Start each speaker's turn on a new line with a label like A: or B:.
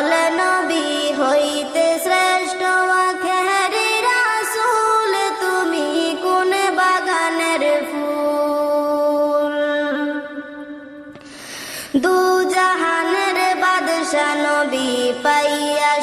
A: সকল নবী হইতে শ্রেষ্ঠ আখেরি রাসূল, তুমি কোন বাগানের ফুল। দু জাহানের বাদশা নবী পাইয়া